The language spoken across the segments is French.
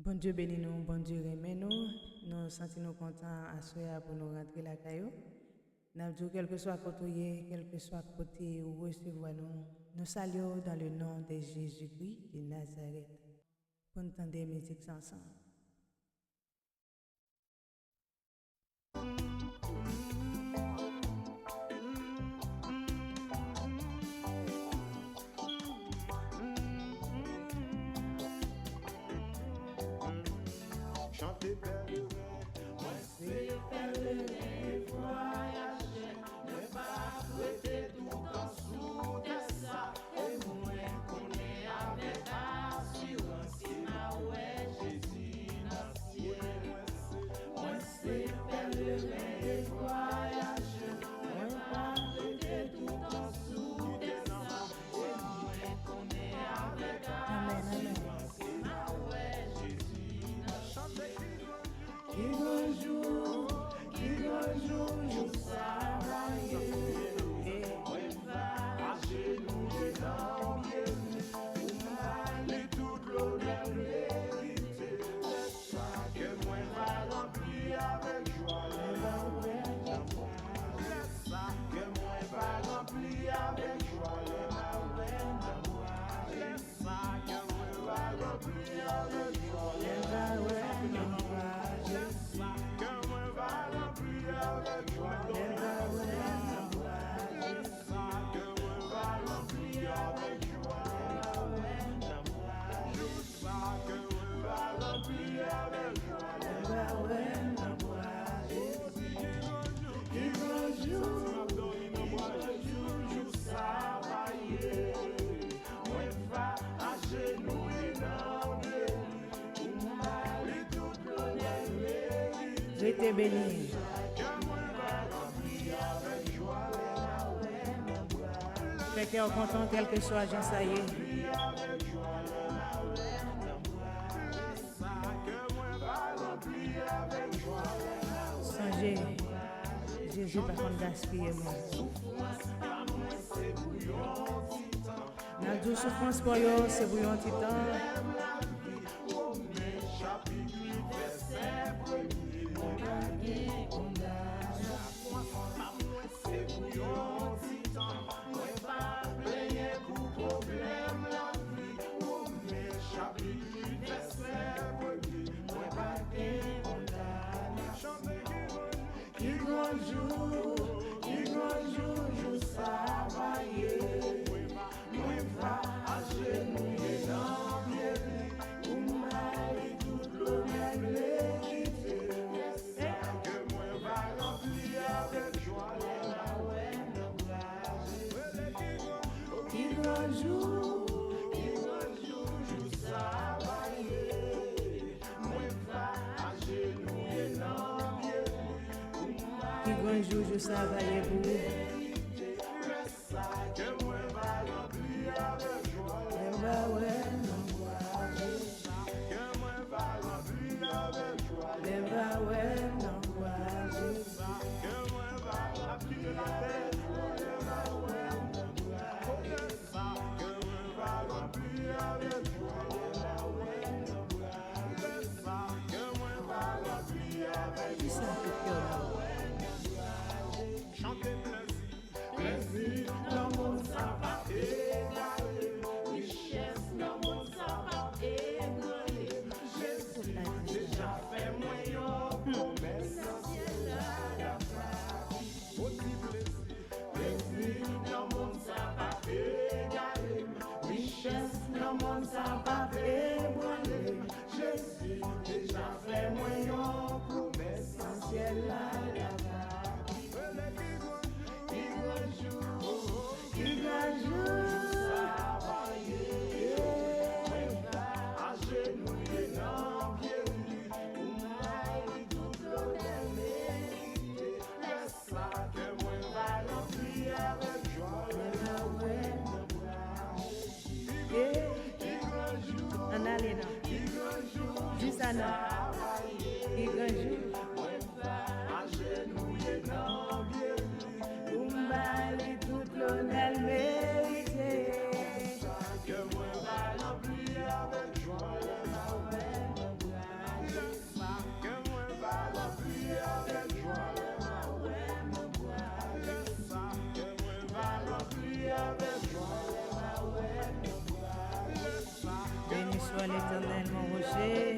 Bon Dieu bénis nous, bon Dieu remet nous. Nous sentons contents à soir pour nous rentrer la caillou. Nous disons, quel que soit côté, quel que soit côté où recevoir nous, nous saluons dans le nom de Jésus-Christ de Nazareth. Pour entendre des musiques ensemble. Chantez pèlerin, moi c'est pèlerin voyager, moi pas prêter tout en sous de ça, et moi connais avec assurance qui n'a ouais Jésus n'a ciel. Moi c'est pèlerin voyager, moi pas prêter tout en sous de ça, et moi connais avec assurance qui n'a ouais Jésus n'a ciel. Qui bonjour, jour travailler, moi va agenouiller dans bien, pour m'aller toute l'honneur vérité, c'est ça que moi va remplir avec joie, c'est ça que moi va remplir avec joie, c'est ça que moi va remplir avec joie, Je t'ai béni. Fait qu'on est content, quel que soit, j'en ça y est. Songez, Jésus par contre gaspiller moi. Dans la souffrance pour eux, c'est bouillon titan. Un jour, je travaille pour vous. toi l'Éternel, mon rocher.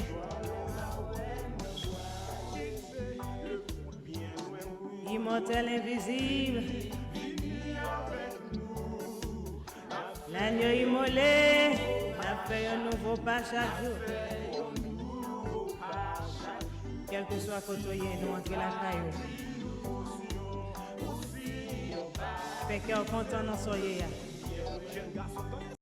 Immortel, invisible. L'agneau immolé, n'a fait un nouveau pas chaque jour. Quel que soit côtoyé, nous entrer la caillou. Fait cœur content dans soyez.